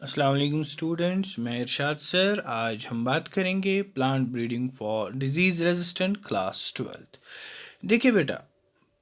अस्सलाम वालेकुम स्टूडेंट्स, मैं इरशाद सर। आज हम बात करेंगे plant breeding for disease resistant class 12। देखिए बेटा,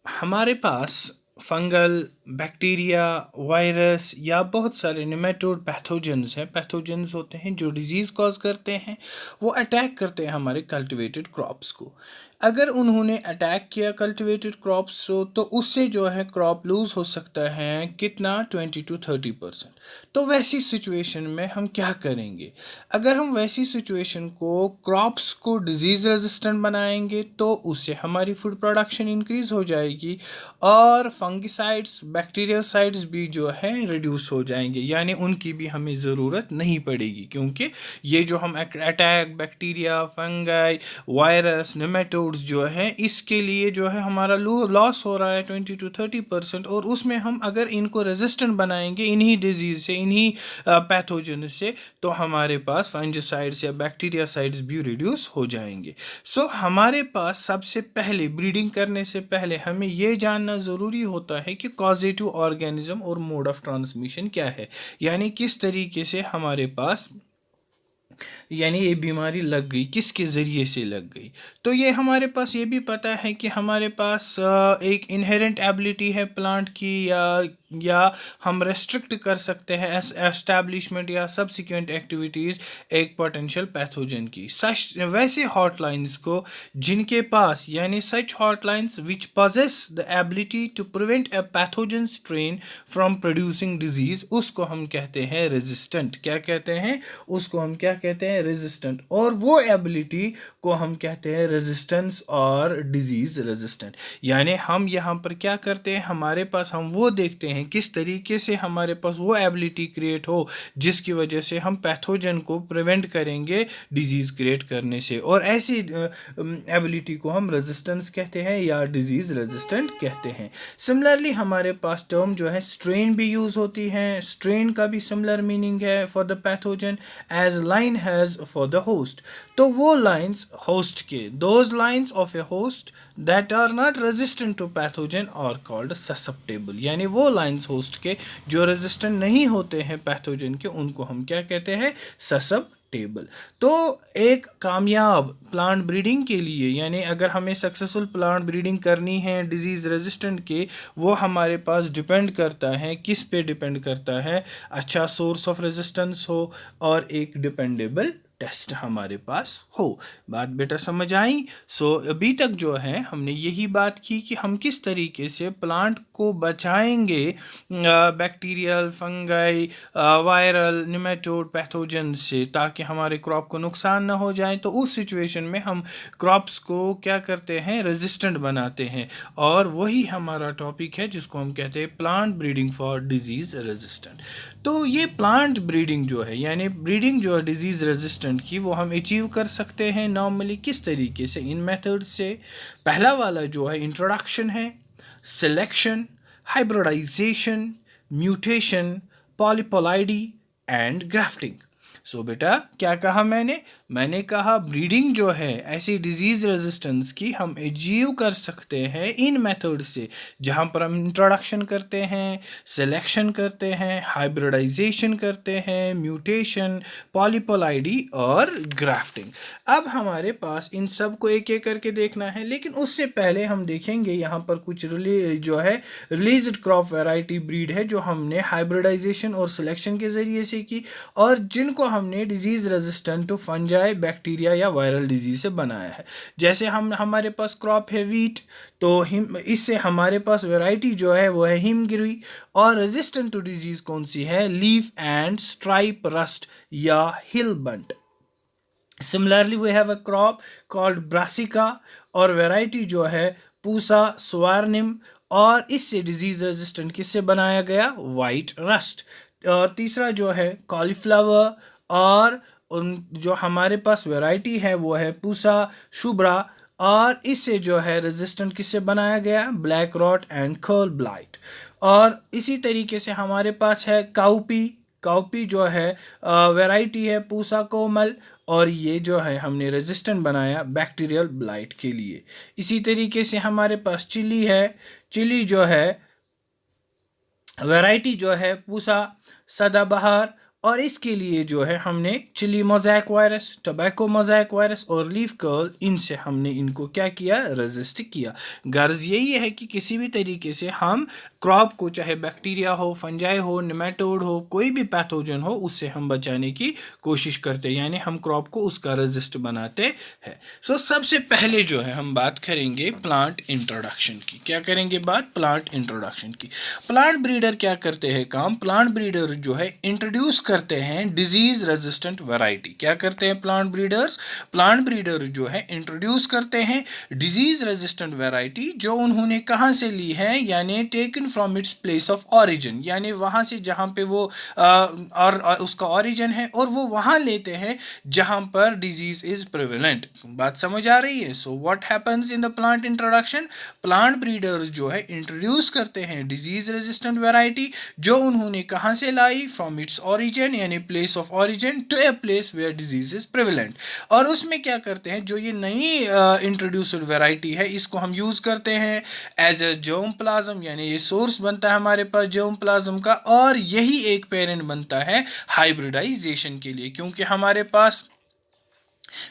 हमारे पास फंगल, बैक्टीरिया, वायरस या बहुत सारे निमेटोड पैथोजेंस हैं। पैथोजेंस होते हैं जो डिजीज़ कॉज करते हैं। वो अटैक करते हैं हमारे कल्टिवेटेड क्रॉप्स को। अगर उन्होंने अटैक किया कल्टिवेटेड क्रॉप्स को, तो उससे जो है क्रॉप लूज़ हो सकता है कितना 20 to 30%। तो वैसी सिचुएशन में हम क्या करेंगे? अगर हम वैसी सिचुएशन को क्रॉप्स को डिजीज़ रेजिस्टेंट बनाएंगे तो उससे हमारी फूड प्रोडक्शन इंक्रीज़ हो जाएगी और फंगिसाइड्स, बैक्टीरियासाइड्स भी जो है रिड्यूस हो जाएंगे, यानी उनकी भी हमें ज़रूरत नहीं पड़ेगी, क्योंकि ये जो हम attack bacteria, fungi, virus, nematodes जो है, इसके लिए जो है हमारा लॉस हो रहा है 20 to 30%। और उसमें हम अगर इनको रेजिस्टेंट बनाएंगे इन्हीं डिजीज़ से, इन्हीं पैथोजन से, तो हमारे पास फंगिसाइड्स या बैक्टीरियासाइड्स भी रिड्यूस हो जाएंगे। सो हमारे पास सबसे पहले ब्रीडिंग करने से पहले हमें ये जानना ज़रूरी होता है कि कॉजेटिव ऑर्गेनिज्म और मोड ऑफ ट्रांसमिशन क्या है, यानी किस तरीके से हमारे पास, यानी ये बीमारी लग गई, किसके ज़रिए से लग गई। तो ये हमारे पास ये भी पता है कि हमारे पास एक इनहेरेंट एबिलिटी है प्लांट की, या हम रेस्ट्रिक्ट कर सकते हैं एस्टैब्लिशमेंट या सब्सिक्वेंट एक्टिविटीज़ एक पोटेंशियल पैथोजन की। सच वैसे हॉटलाइंस को जिनके पास, यानी such hotlines which possess the ability to prevent a pathogen strain from producing disease, उसको हम कहते हैं रेजिस्टेंट। क्या कहते हैं उसको? हम क्या कहते हैं? रेजिस्टेंट। और वो एबिलिटी को हम कहते हैं रेजिस्टेंस और डिजीज रेजिस्टेंट। यानी हम यहाँ पर क्या करते हैं, हमारे पास हम वो देखते हैं किस तरीके से हमारे पास वो एबिलिटी क्रिएट हो जिसकी वजह से हम पैथोजन को प्रिवेंट करेंगे डिजीज़ क्रिएट करने से, और ऐसी एबिलिटी को हम रेजिस्टेंस कहते हैं या डिजीज़ रेजिस्टेंट कहते हैं। सिमिलरली हमारे पास टर्म जो है स्ट्रेन भी यूज़ होती है। स्ट्रेन का भी सिमिलर मीनिंग है for the pathogen as line has for the host. तो वो लाइंस होस्ट के, those lines of a host that are not resistant to pathogen और कॉल्ड ससेप्टेबल, यानी वो लाइंस होस्ट के जो रेजिस्टेंट नहीं होते हैं पैथोजन के, उनको हम क्या कहते हैं? ससेप्टेबल। तो एक कामयाब प्लांट ब्रीडिंग के लिए, यानी अगर हमें सक्सेसफुल प्लांट ब्रीडिंग करनी है डिजीज़ रेजिस्टेंट के, वो हमारे पास डिपेंड करता है, किस पे डिपेंड करता है? अच्छा सोर्स ऑफ रेजिस्टेंस हो और एक डिपेंडेबल टेस्ट हमारे पास हो। बात बेटा समझ आई? सो अभी तक जो है हमने यही बात की कि हम किस तरीके से प्लांट को बचाएंगे bacterial, fungi, viral, nematode pathogen से, ताकि हमारे क्रॉप को नुकसान ना हो जाए। तो उस सिचुएशन में हम क्रॉप्स को क्या करते हैं? रेजिस्टेंट बनाते हैं। और वही हमारा टॉपिक है जिसको हम कहते हैं plant breeding for disease resistant. तो ये प्लांट ब्रीडिंग जो है, यानी ब्रीडिंग जो है डिजीज़ रेजिस्टेंट की, वो हम अचीव कर सकते हैं नॉर्मली किस तरीके से? इन मेथड्स से। पहला वाला जो है इंट्रोडक्शन है, selection, hybridisation, mutation, polyploidy and grafting. So बेटा क्या कहा मैंने कहा ब्रीडिंग जो है ऐसी डिजीज़ रेजिस्टेंस की हम अचीव कर सकते हैं इन मेथड से, जहाँ पर हम इंट्रोडक्शन करते हैं, सिलेक्शन करते हैं, हाइब्रिडाइजेशन करते हैं, म्यूटेशन, पॉलीपोलाइडी और ग्राफ्टिंग। अब हमारे पास इन सब को एक एक करके देखना है, लेकिन उससे पहले हम देखेंगे यहाँ पर कुछ जो है रिलीज्ड क्रॉप वैरायटी ब्रीड है जो हमने हाइब्रिडाइजेशन और सिलेक्शन के ज़रिए से की, और जिनको हमने disease resistant to fungi, bacteria या वायरल डिजीज़ से बनाया है। जैसे हमारे पास क्रॉप है वीट, तो इससे हमारे पास वैरायटी जो है वो है हिमगिरी। और रेजिस्टेंट टू डिजीज़ कौन सी है? लीफ एंड स्ट्राइप रस्ट या हिल बंट। Similarly, we have a crop called brassica और वैरायटी जो है पूसा स्वार्निम, और इससे डिजीज रेजिस्टेंट किससे बनाया गया? White rust. और तीसरा जो है कॉलीफ्लावर, और उन जो हमारे पास वैरायटी है वो है पूसा शुभ्रा, और इससे जो है रेजिस्टेंट किससे बनाया गया? Black rot and curl blight. और इसी तरीके से हमारे पास है काउपी जो है वैरायटी है पूसा कोमल, और ये जो है हमने रेजिस्टेंट बनाया बैक्टीरियल ब्लाइट के लिए। इसी तरीके से हमारे पास चिली है, चिली जो है वैरायटी जो है पूसा सदाबहार, और इसके लिए जो है हमने chilli mosaic virus, tobacco mosaic virus और लीफ कर्ल, इनसे हमने इनको क्या किया, रेजिस्ट किया। गर्ज यही है कि किसी भी तरीके से हम क्रॉप को, चाहे बैक्टीरिया हो, फंजाई हो, निमेटोड हो, कोई भी पैथोजन हो, उससे हम बचाने की कोशिश करते हैं, यानी हम क्रॉप को उसका रेजिस्ट बनाते हैं। सो सबसे पहले जो है हम बात करेंगे प्लांट इंट्रोडक्शन की। क्या करेंगे बात, प्लांट इंट्रोडक्शन की। प्लांट ब्रीडर क्या करते हैं काम, प्लांट ब्रीडर जो है इंट्रोड्यूस करते हैं डिजीज रेजिस्टेंट वैरायटी। क्या करते हैं प्लांट ब्रीडर्स, प्लांट ब्रीडर जो है इंट्रोड्यूस करते हैं डिजीज रेजिस्टेंट वैरायटी, जो उन्होंने कहाँ से ली है, यानी taken from its place of origin, यानी वहाँ से जहाँ पे वो और उसका ऑरिजिन है, और वो वहाँ लेते हैं जहाँ पर डिजीज इज प्रेवलेंट। बात समझ आ रही है। So what happens in the plant introduction, plant breeders जो है इंट्रोड्यूस करते हैं डिजीज रेजिस्टेंट वैरायटी, जो उन्होंने कहाँ से लाई, फ्रॉम इट्स ऑरिजिन, यानी place of origin to a place where disease is prevalent. और उसमें क्या करते हैं, जो ये नई इंट्रोड्यूस्ड वैरायटी है, इसको हम यूज़ करते हैं एज ए जर्म प्लाज्म, यानी ये सोर्स बनता है हमारे पास जर्म प्लाज्म का, और यही एक पेरेंट बनता है हाइब्रिडाइजेशन के लिए, क्योंकि हमारे पास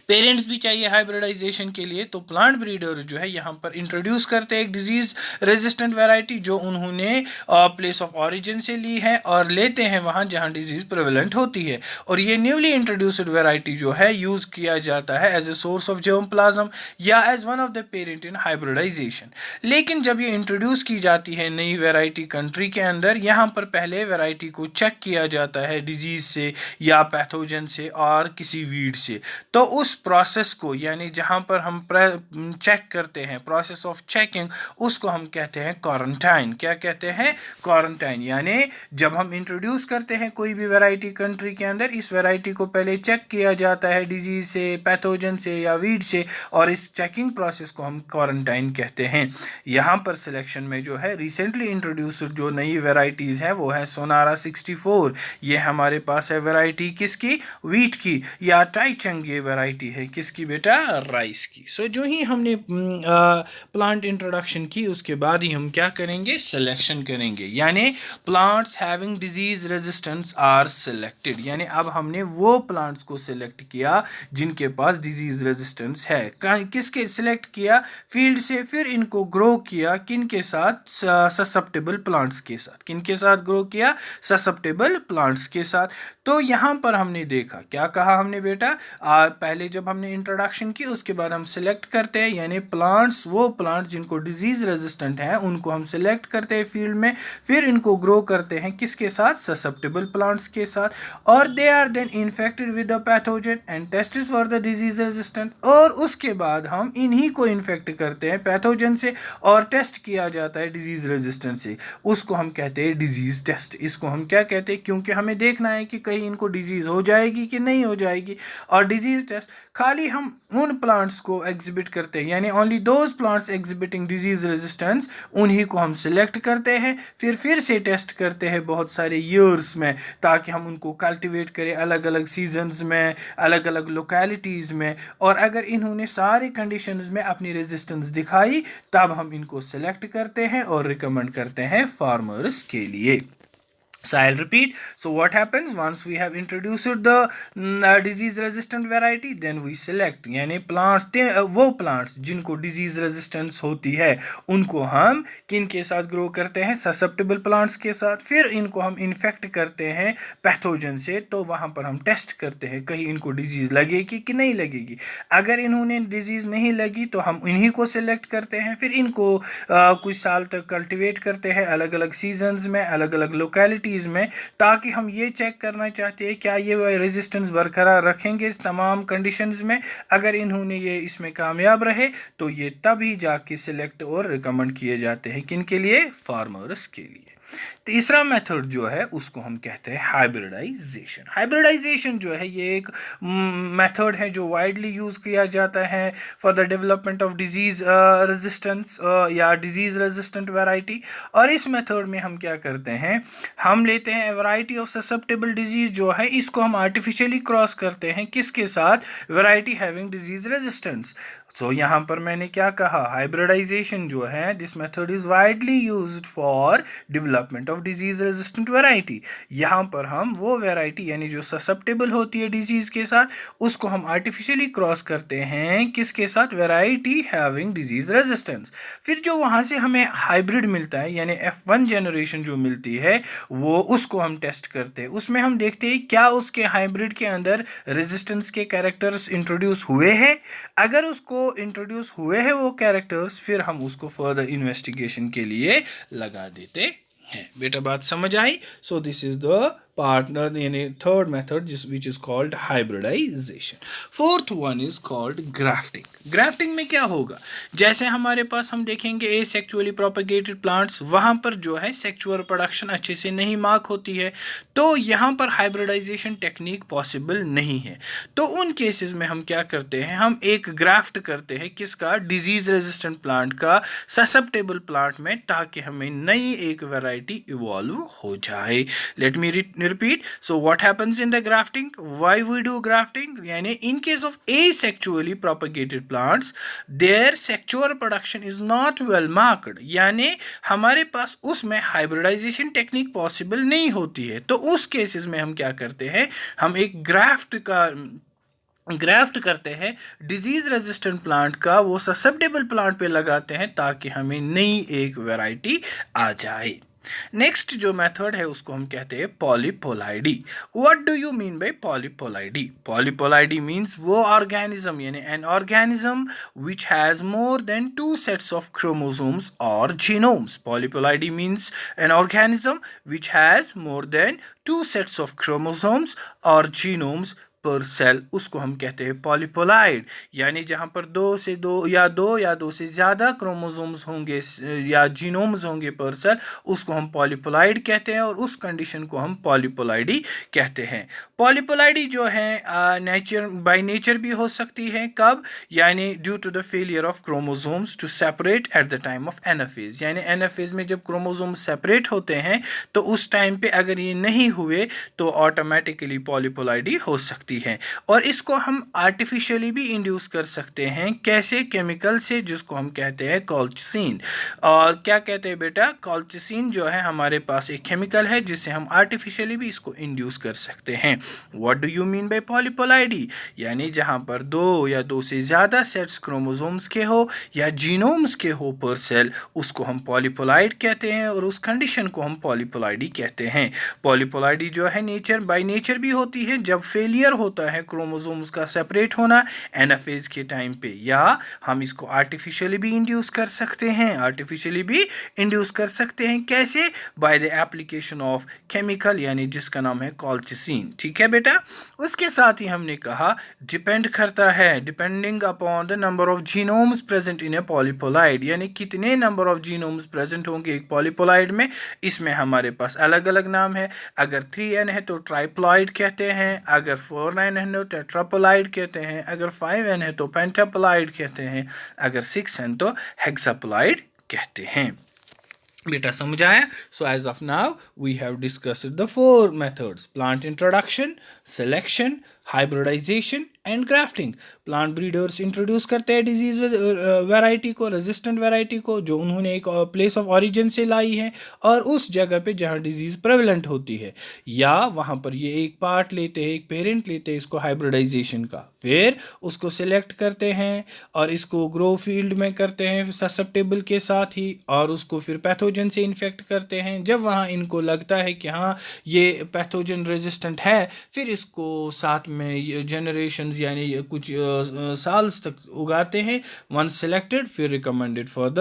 पेरेंट्स भी चाहिए हाइब्रिडाइजेशन के लिए। तो प्लांट ब्रीडर जो है यहाँ पर इंट्रोड्यूस करते हैं एक डिजीज रेजिस्टेंट वैरायटी, जो उन्होंने प्लेस ऑफ ऑरिजिन से ली है, और लेते हैं वहाँ जहाँ डिजीज प्रेवलेंट होती है। और ये न्यूली इंट्रोड्यूस्ड वैरायटी जो है यूज़ किया जाता है as a source of germ plasm, या as one of the parent in hybridisation. लेकिन जब ये इंट्रोड्यूस की जाती है नई वैरायटी कंट्री के अंदर, यहाँ पर पहले वैरायटी को चेक किया जाता है डिजीज से या पैथोजन से और किसी वीड से। तो उस प्रोसेस को, यानी जहाँ पर हम चेक करते हैं, प्रोसेस ऑफ चेकिंग, उसको हम कहते हैं क्वारंटाइन। क्या कहते हैं, क्वारंटाइन। यानी जब हम इंट्रोड्यूस करते हैं कोई भी वैरायटी कंट्री के अंदर, इस वैरायटी को पहले चेक किया जाता है डिजीज से, पैथोजन से या वीड से, और इस चेकिंग प्रोसेस को हम क्वारंटाइन कहते हैं। यहाँ पर सिलेक्शन में जो है रिसेंटली इंट्रोड्यूस्ड जो नई वैरायटीज़ हैं वो है सोनारा 64। ये हमारे पास है वैरायटी किसकी, वीट की, या टाइचंग ये वैरायटी है किसकी बेटा, राइस की। सो जो ही हमने प्लांट इंट्रोडक्शन की, उसके बाद ही हम क्या करेंगे, सिलेक्शन करेंगे, यानी plants having disease resistance R selected. यानी अब हमने वो प्लांट्स को सिलेक्ट किया जिनके पास डिजीज रेजिस्टेंस है। किसके सिलेक्ट किया, फील्ड से, फिर इनको ग्रो किया किन के साथ, ससेप्टेबल प्लांट्स के साथ। किन के साथ ग्रो किया, ससेप्टेबल प्लांट्स के साथ। तो यहाँ पर हमने देखा, क्या कहा हमने बेटा, पहले जब हमने इंट्रोडक्शन की, उसके बाद हम सिलेक्ट करते हैं, यानी प्लांट्स, वो प्लांट्स जिनको डिजीज रेजिस्टेंट है उनको हम सिलेक्ट करते हैं फील्ड में, फिर इनको ग्रो करते हैं किसके साथ, ससेप्टेबल प्लांट्स के साथ, और they are then infected with the pathogen and tested for the disease resistant. और उसके बाद हम इन्हीं को इन्फेक्ट करते हैं पैथोजन से, और टेस्ट किया जाता है डिजीज रेजिस्टेंट से, उसको हम कहते हैं डिजीज टेस्ट। इसको हम क्या कहते हैं, क्योंकि हमें देखना है कि कहीं इनको डिजीज हो जाएगी कि नहीं हो जाएगी। और डिजीज टेस्ट खाली हम उन प्लांट्स को एग्जिबिट करते हैं, यानी only those plants exhibiting disease resistance, उन्हीं को हम सिलेक्ट करते हैं, फिर से टेस्ट करते हैं बहुत सारे ईयर्स में, ताकि हम उनको कल्टिवेट करें अलग अलग सीजन्स में, अलग अलग लोकेलिटीज़ में। और अगर इन्होंने सारे कंडीशंस में अपनी रेजिस्टेंस दिखाई, तब हम इनको सिलेक्ट करते हैं और रिकमेंड करते हैं फार्मर्स के लिए। So I'll repeat. So what happens once we have introduced the disease resistant variety, then we select, यानी प्लांट्स, वो प्लांट्स जिनको डिजीज रेजिस्टेंस होती है उनको हम किन के साथ ग्रो करते हैं, ससेप्टेबल प्लांट्स के साथ। फिर इनको हम इन्फेक्ट करते हैं पैथोजन से, तो वहाँ पर हम टेस्ट करते हैं कहीं इनको डिजीज लगेगी कि नहीं लगेगी। अगर इन्होंने डिजीज नहीं लगी तो हम इन्हीं को सिलेक्ट करते हैं, फिर इनको कुछ साल तक कल्टिवेट करते हैं अलग अलग सीजन्स में, अलग अलग लोकेलिटीज़ में, ताकि हम ये चेक करना चाहते हैं क्या ये रेजिस्टेंस बरकरार रखेंगे तमाम कंडीशंस में। अगर इन्होंने ये इसमें कामयाब रहे तो ये तभी जाके सिलेक्ट और रिकमेंड किए जाते हैं किन के लिए, फार्मर्स के लिए। तीसरा मेथड जो है उसको हम कहते हैं हाइब्रिडाइजेशन। हाइब्रिडाइजेशन जो है ये एक मेथड है जो वाइडली यूज़ किया जाता है for the development of disease resistance या डिजीज़ रेजिस्टेंट वैरायटी। और इस मेथड में हम क्या करते हैं, हम लेते हैं वैरायटी ऑफ ससेप्टेबल डिजीज़ जो है, इसको हम आर्टिफिशियली क्रॉस करते हैं किसके साथ, वैरायटी हैविंग डिजीज़ रेजिस्टेंस। सो यहाँ पर मैंने क्या कहा, हाइब्रिडाइजेशन जो है this method is widely used for development of disease resistant variety. यहाँ पर हम वो वैरायटी यानी जो ससेप्टेबल होती है डिजीज के साथ, उसको हम आर्टिफिशियली क्रॉस करते हैं किसके साथ, वैरायटी हैविंग डिजीज रेजिस्टेंस। फिर जो वहाँ से हमें हाइब्रिड मिलता है यानी F1 जनरेशन जो मिलती है वो उसको हम टेस्ट करते हैं। उसमें हम देखते हैं क्या उसके हाइब्रिड के अंदर रेजिस्टेंस के कैरेक्टर्स इंट्रोड्यूस हुए हैं। अगर उसको इंट्रोड्यूस हुए हैं वो कैरेक्टर्स, फिर हम उसको फर्दर इन्वेस्टिगेशन के लिए लगा देते हैं। बेटा बात समझ आई? So this is the partner यानी third method which is called hybridisation. Fourth one is called grafting. Grafting में क्या होगा, जैसे हमारे पास हम देखेंगे ए सेक्चुअली प्रोपेगेटेड प्लांट्स, वहाँ पर जो है सेक्चुअल प्रोडक्शन अच्छे से नहीं मार्क होती है, तो यहाँ पर हाइब्रिडाइजेशन टेक्निक पॉसिबल नहीं है। तो उन केसेस में हम क्या करते हैं, हम एक ग्राफ्ट करते हैं किसका, डिजीज रेजिस्टेंट प्लांट का ससेप्टेबल प्लांट में, ताकि हमें नई एक वैरायटी इवॉल्व हो जाए। Let me repeat. So what happens in the grafting? Why we do grafting? यानी in case of asexually propagated plants, their sexual production is not well marked, यानी हमारे पास उसमें हाइब्रिडाइजेशन टेक्निक पॉसिबल नहीं होती है। तो उस केसेस में हम क्या करते हैं, हम एक ग्राफ्ट करते हैं डिजीज रेजिस्टेंट प्लांट का, वो ससेप्टेबल प्लांट पे लगाते हैं ताकि हमें नई एक वैरायटी आ जाए। नेक्स्ट जो मेथड है उसको हम कहते हैं polyploidy. What do you mean by polyploidy? Polyploidy means वो ऑर्गेनिज्म यानी an organism which has more than 2 sets of chromosomes और genomes. Polyploidy means an organism which has more than 2 sets of chromosomes और genomes per cell, उसको हम कहते हैं पॉलीपोलाइड। यानी जहाँ पर दो या दो से ज़्यादा क्रोमोसोम्स होंगे या जीनोम्स होंगे पर सेल, उसको हम पॉलीपोलाइड कहते हैं और उस कंडीशन को हम पॉलीपोलाइडी कहते हैं। पॉलीपोलाइडी जो है बाय नेचर भी हो सकती है, कब, यानी due to the failure of chromosomes to separate at the time of anaphase. यानी एनाफेज में जब क्रोमोसोम्स सेपरेट होते हैं तो उस टाइम पे अगर ये नहीं हुए तो ऑटोमेटिकली पॉलीपोलाइडी हो सकती है। और इसको हम आर्टिफिशियली भी इंड्यूस कर सकते हैं, कैसे, केमिकल से, जिसको हम कहते हैं कॉल्चिसिन। और क्या कहते हैं बेटा, कॉल्चिसिन जो है हमारे पास एक केमिकल है जिससे हम आर्टिफिशियली भी इसको इंड्यूस कर सकते हैं। What do you mean by पॉलीपोलाइडी? यानी जहां पर 2 या 2 से ज़्यादा सेट्स क्रोमोसोम्स के हो या जीनोम्स के हो पर सेल, उसको हम पॉलीपोलाइड कहते हैं और उस कंडीशन को हम पॉलीपोलाइडी कहते हैं। पॉलीपोलाइडी जो है बाय नेचर भी होती है जब फेलियर होता है क्रोमोसोम्स का सेपरेट होना एनाफेज के टाइम पे, या हम इसको आर्टिफिशियली भी इंड्यूस कर सकते हैं। कैसे? By the application of chemical यानी जिसका नाम है कॉल्चिसिन। ठीक है बेटा। उसके साथ ही हमने कहा डिपेंड करता है, depending upon the number of genomes present in a polyploid, यानी कितने नंबर ऑफ जीनोम्स प्रेजेंट होंगे एक पॉलीपोलाइड में। इसमें हमारे पास अलग अलग नाम है। अगर 3n है तो ट्राइप्लॉइड कहते हैं, अगर 4n है तो टेट्राप्लॉइड कहते हैं, अगर 5n है तो पेंटाप्लॉइड कहते हैं, अगर 6n तो हेक्साप्लॉइड कहते हैं। बेटा समझ आया? So as of now we have discussed the 4 methods: plant introduction, selection, hybridization and grafting. Plant breeders introduce करते हैं डिजीज वैरायटी को, रेजिस्टेंट वैरायटी को, जो उन्होंने एक प्लेस ऑफ ओरिजिन से लाई है और उस जगह पे जहाँ डिजीज प्रेवलेंट होती है, या वहाँ पर ये एक पार्ट लेते हैं, एक पेरेंट लेते हैं इसको हाइब्रिडाइजेशन का, फिर उसको सिलेक्ट करते हैं और इसको ग्रो फील्ड में करते हैं ससेप्टेबल के साथ ही, और उसको फिर पैथोजन से इन्फेक्ट करते हैं। जब वहाँ इनको लगता है कि हाँ ये पैथोजन रेजिस्टेंट है, फिर इसको साथ में जनरेशन यानी कुछ साल्स तक उगाते हैं। वन सिलेक्टेड फिर रिकमेंडेड फॉर द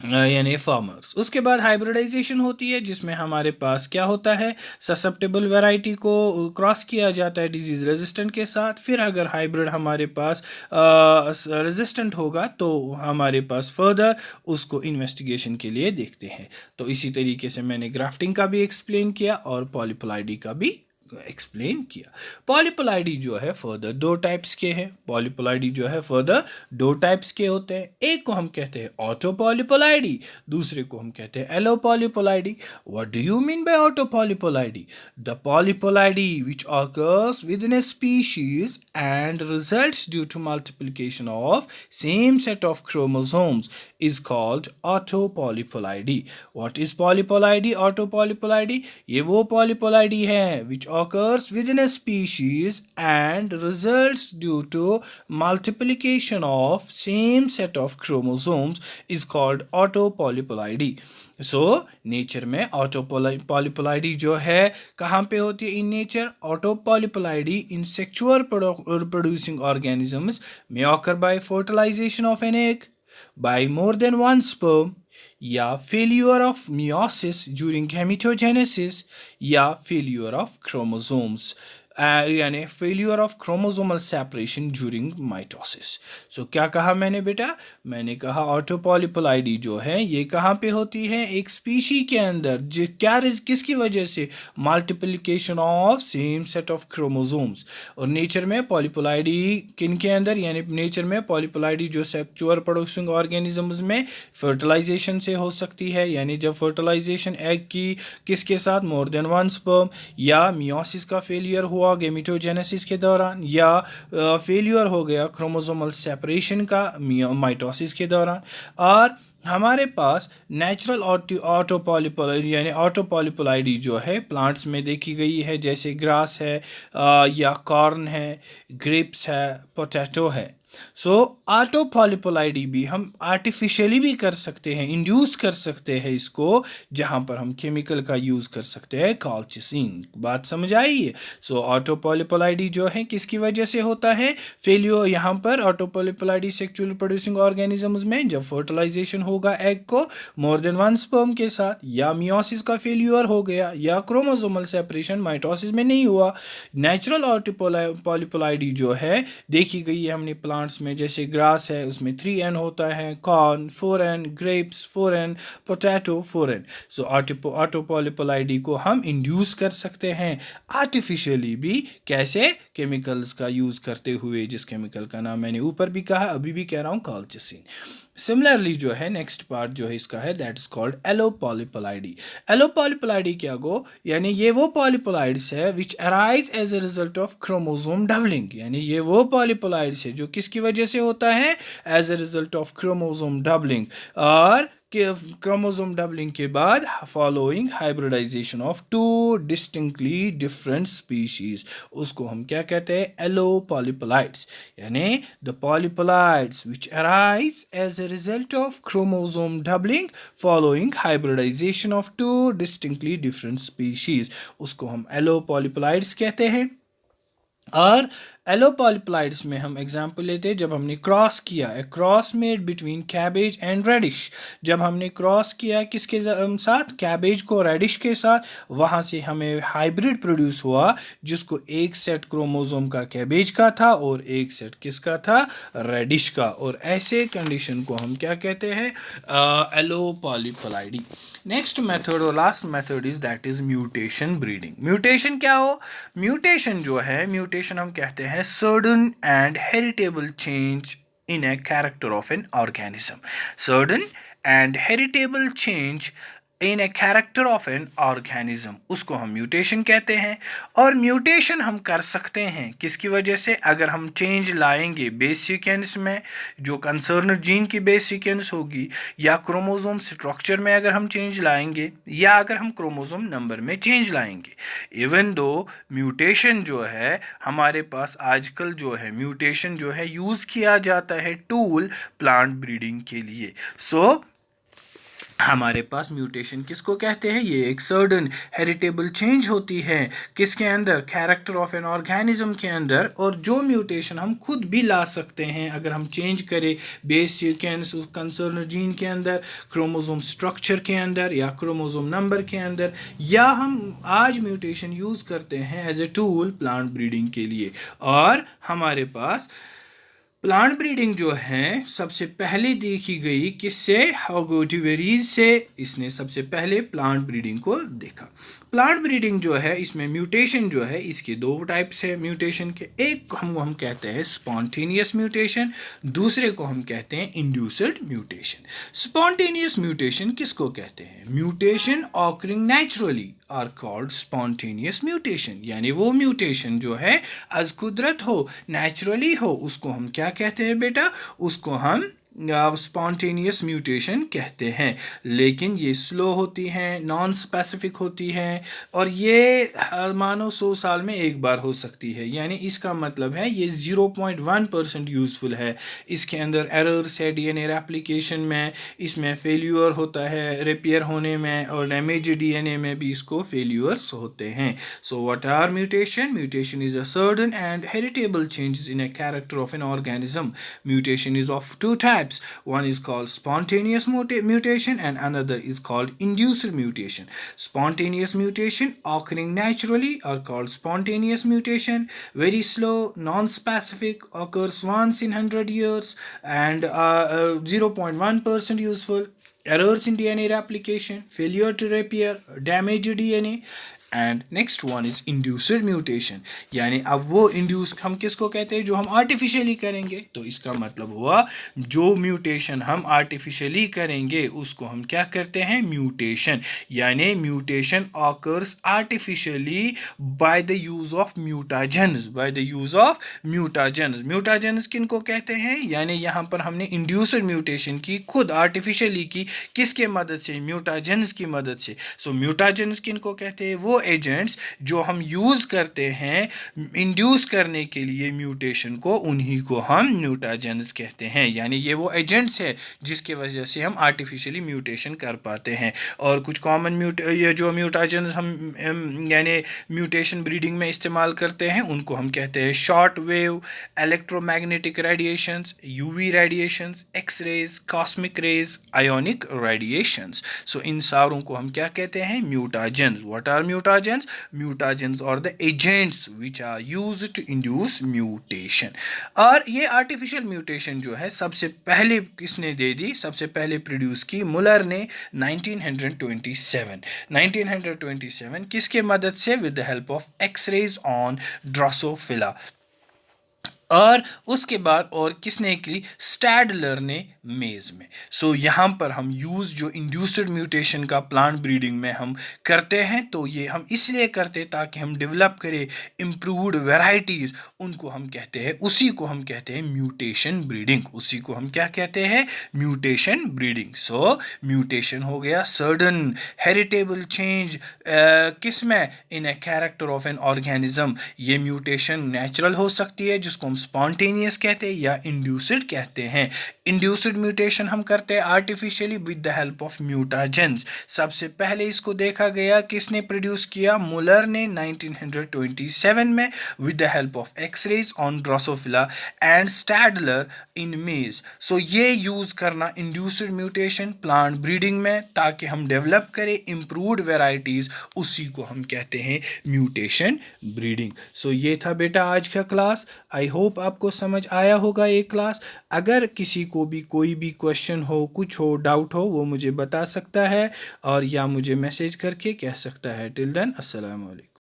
यानी फार्मर्स। उसके बाद हाइब्रिडाइजेशन होती है जिसमें हमारे पास क्या होता है, ससेप्टेबल वैरायटी को क्रॉस किया जाता है डिजीज रेजिस्टेंट के साथ। फिर अगर हाइब्रिड हमारे पास रेजिस्टेंट होगा तो हमारे पास फर्दर उसको इन्वेस्टिगेशन के लिए देखते हैं। तो इसी तरीके से मैंने ग्राफ्टिंग का भी एक्सप्लेन किया और पॉलीपोलाइडी का भी एक्सप्लेन किया। पॉलीपोलाइडी जो है फर्दर दो टाइप्स के हैं। पॉलीपोलाइडी जो है फर्दर दो टाइप्स के होते हैं। एक को हम कहते हैं ऑटो पॉलीपोलाइडी, दूसरे को हम कहते हैं allopolyploidy. What do you mean by autopolyploidy? The polyploidy which occurs within a species and results due to multiplication of same set of chromosomes is called autopolyploidy. What is polyploidy? Autopolyploidy ये वो polyploidy है which occurs within a species and results due to multiplication of same set of chromosomes is called autopolyploidy. So nature में autopolyploidy जो है कहाँ पे होती है in nature? Autopolyploidy in sexual producing organisms में occur by fertilisation of an egg by more than one sperm, या failure of meiosis during gametogenesis, या failure of chromosomes यानी failure of chromosomal separation during mitosis. So क्या कहा मैंने बेटा? मैंने कहा ऑटोपॉलीपोलाइडी जो है ये कहाँ पे होती है? एक स्पीशी के अंदर जो किसकी वजह से? Multiplication of same set of chromosomes. और नेचर में पॉलीपोलाइडी किन के अंदर? यानी नेचर में पॉलीपोलाइडी जो सेक्सुअल प्रोड्यूसिंग ऑर्गेनिजम्स में फर्टिलाइजेशन से हो सकती है, यानी जब फर्टिलाइजेशन एग की किसके साथ? मोर देन वन स्पर्म, या मियोसिस का फेलियर हुआ गेमेटोजेनेसिस के दौरान, या फेलियर हो गया क्रोमोसोमल सेपरेशन का माइटोसिस के दौरान। और हमारे पास नेचुरल ऑटोपॉलीपोलाइडी यानी ऑटोपॉलीपोलाइडी जो है प्लांट्स में देखी गई है, जैसे ग्रास है या कॉर्न है, ग्रेप्स है, पोटैटो है। सो ऑटोपॉलीपोलाइडी भी हम आर्टिफिशियली भी कर सकते हैं, इंड्यूस कर सकते हैं इसको, जहां पर हम केमिकल का यूज कर सकते हैं, कॉल्चिसिन। बात समझ आई है? सो ऑटोपॉलीपोलाइडी जो है किसकी वजह से होता है? फेलियर यहाँ पर ऑटोपॉलीपोलाइडी सेक्सुअल प्रोड्यूसिंग ऑर्गेनिजम्स में जब फर्टिलाइजेशन होगा एग को मोर देन वन स्पर्म के साथ, या मियोसिस का फेलियर हो गया, या क्रोमोसोमल सेपरेशन माइटोसिस में नहीं हुआ। नेचुरल ऑटोपॉलीपोलाइडी जो है देखी गई है हमने प्लांट्स में, जैसे ग्रास है उसमें 3n होता है, corn 4n, grapes 4n, potato 4n। सो ऑटोपॉलीपोलाइडी को हम इंड्यूस कर सकते हैं आर्टिफिशियली भी। कैसे? केमिकल्स का यूज करते हुए, जिस केमिकल का नाम मैंने ऊपर भी कहा, अभी भी कह रहा हूं, कॉल्चिसिन। सिमिलरली जो है नेक्स्ट पार्ट जो है इसका है that is called allopolyploidy. Allopolyploidy क्या गो? यानी ये वो पॉलीपोलाइड्स है which arise as a result of chromosome doubling. यानी ये वो पॉलीपोलाइड्स है जो किसकी वजह से होता है? As a result of chromosome doubling. और क्रोमोसोम डबलिंग के बाद following hybridisation of two distinctly different species, उसको हम क्या कहते हैं? एलोपॉलीपोलाइड्स। यानी the polyploids which arise as a result of chromosome doubling following hybridisation of two distinctly different species, उसको हम एलोपॉलीपोलाइड्स कहते हैं। और एलोपॉलीपोलाइड्स में हम एग्जाम्पल लेते हैं जब हमने क्रॉस किया, cross made between cabbage and radish. जब हमने क्रॉस किया किसके साथ? कैबेज को रेडिश के साथ, वहाँ से हमें हाइब्रिड प्रोड्यूस हुआ जिसको एक सेट क्रोमोसोम का कैबेज का था और एक सेट किसका था? रेडिश का। और ऐसे कंडीशन को हम क्या कहते हैं? एलोपॉलीपोलाइडी। नेक्स्ट मेथड और last method is that is mutation breeding. Mutation क्या हो? म्यूटेशन जो है, म्यूटेशन हम कहते हैं sudden and heritable change in a character of an organism. Sudden and heritable change in a character of an organism, उसको हम म्यूटेशन कहते हैं। और म्यूटेशन हम कर सकते हैं किसकी वजह से? अगर हम चेंज लाएंगे बेस सीक्वेंस में, जो कंसर्न जीन की बेस सीक्वेंस होगी, या क्रोमोसोम स्ट्रक्चर में अगर हम चेंज लाएंगे, या अगर हम क्रोमोसोम नंबर में चेंज लाएंगे। इवन दो म्यूटेशन जो है हमारे पास आजकल जो है, म्यूटेशन जो है यूज़ किया जाता है टूल प्लांट ब्रीडिंग के लिए। सो हमारे पास म्यूटेशन किसको कहते हैं? ये एक सर्डन हेरिटेबल चेंज होती है किसके अंदर? कैरेक्टर ऑफ एन ऑर्गेनिज्म के अंदर। और जो म्यूटेशन हम खुद भी ला सकते हैं अगर हम चेंज करें बेस सीक्वेंस कंसर्न जीन के अंदर, क्रोमोसोम स्ट्रक्चर के अंदर, या क्रोमोसोम नंबर के अंदर, या हम आज म्यूटेशन यूज़ करते हैं as a tool plant breeding के लिए। और हमारे पास प्लांट ब्रीडिंग जो है सबसे पहले देखी गई किससे, हाउगोटिवेरीज से। इसने सबसे पहले प्लांट ब्रीडिंग को देखा। प्लांट ब्रीडिंग जो है इसमें म्यूटेशन जो है इसके दो टाइप्स है म्यूटेशन के। एक को हम कहते हैं स्पॉन्टेनियस म्यूटेशन, दूसरे को हम कहते हैं इंड्यूस्ड म्यूटेशन। स्पॉन्टेनियस म्यूटेशन किसको कहते हैं? Mutation occurring naturally are called spontaneous mutation, यानी वो म्यूटेशन जो है आज कुदरत हो, नेचुरली हो, उसको हम क्या कहते हैं बेटा? उसको हम स्पॉन्टेनियस म्यूटेशन कहते हैं। लेकिन ये स्लो होती हैं, नॉन स्पेसिफिक होती हैं, और ये मानो 100 साल में एक बार हो सकती है। यानी इसका मतलब है ये 0.1% यूज़फुल है। इसके अंदर एरर्स है डीएनए रेप्लिकेशन में, इसमें फेल्यूर होता है रिपेयर होने में, और डैमेज डीएनए में भी इसको फेल्यूर्स होते हैं। So what are mutation? Mutation is a sudden and heritable changes in a character of an organism. Mutation is of two types. One is called spontaneous mutation and another is called induced mutation. Spontaneous mutation occurring naturally are called spontaneous mutation. Very slow, non-specific, occurs once in 100 years and 0.1% useful. Errors in DNA replication, failure to repair, damaged DNA. And next one is induced mutation, यानी अब वो induce हम किसको कहते हैं? जो हम artificially करेंगे। तो इसका मतलब हुआ जो म्यूटेशन हम आर्टिफिशियली करेंगे उसको हम क्या करते हैं? म्यूटेशन। यानी mutation occurs artificially by the use of mutagens, by the use of mutagens. Mutagens किनको कहते हैं? यानी यहाँ पर हमने इंड्यूस्ड म्यूटेशन की खुद आर्टिफिशियली की, किसके मदद से? म्यूटाजेंस की मदद से। सो म्यूटाजेंस किनको कहते हैं? वो एजेंट्स जो हम यूज़ करते हैं इंड्यूस करने के लिए म्यूटेशन को, उन्हीं को हम म्यूटाजेंस कहते हैं। यानी ये वो एजेंट्स है जिसके वजह से हम आर्टिफिशियली म्यूटेशन कर पाते हैं। और कुछ कॉमन ये जो म्यूटाजेंस हम यानी म्यूटेशन ब्रीडिंग में इस्तेमाल करते हैं उनको हम कहते हैं short wave, electromagnetic radiations, UV radiations, X rays, cosmic rays, ionic radiations. So इन सारों को हम क्या कहते हैं? Mutagens. What are mutagens? Mutagens are the agents which are used to induce mutation. और ये artificial mutation जो है सबसे पहले किसने दे दी? सबसे पहले प्रोड्यूस की मुलर ने 1927 किसके मदद से? With the help of X-rays on Drosophila. और उसके बाद और किसने की? स्टैडलर ने मेज में। सो यहाँ पर हम यूज़ जो इंड्यूस्ड म्यूटेशन का प्लांट ब्रीडिंग में हम करते हैं, तो ये हम इसलिए करते ताकि हम डेवलप करें इम्प्रूव्ड वैरायटीज़, उनको हम कहते हैं, उसी को हम कहते हैं म्यूटेशन ब्रीडिंग। उसी को हम क्या कहते हैं? Mutation breeding. सो म्यूटेशन हो गया सडन हेरिटेबल चेंज किस में? In a character of an organism. ये म्यूटेशन नेचुरल हो सकती है जिसको हम स्पॉन्टेनियस कहते हैं या इंड्यूस्ड कहते हैं। इंड्यूस्ड म्यूटेशन हम करते हैं artificially with the help of mutagens. सबसे पहले इसको देखा गया, किसने प्रोड्यूस किया? मुलर ने 1927 में with the help of X-rays on Drosophila and Stadler in maize. So ये यूज करना इंड्यूस्ड म्यूटेशन प्लांट ब्रीडिंग में ताकि हम डेवलप करें इम्प्रूव्ड वैरायटीज, उसी को हम कहते हैं म्यूटेशन ब्रीडिंग। सो ये था बेटा आज का क्लास। आई होप आपको समझ आया होगा ये क्लास। अगर किसी को भी कोई भी क्वेश्चन हो, कुछ हो, डाउट हो, वो मुझे बता सकता है और या मुझे मैसेज करके कह सकता है। टिल देन अस्सलाम वालेकुम।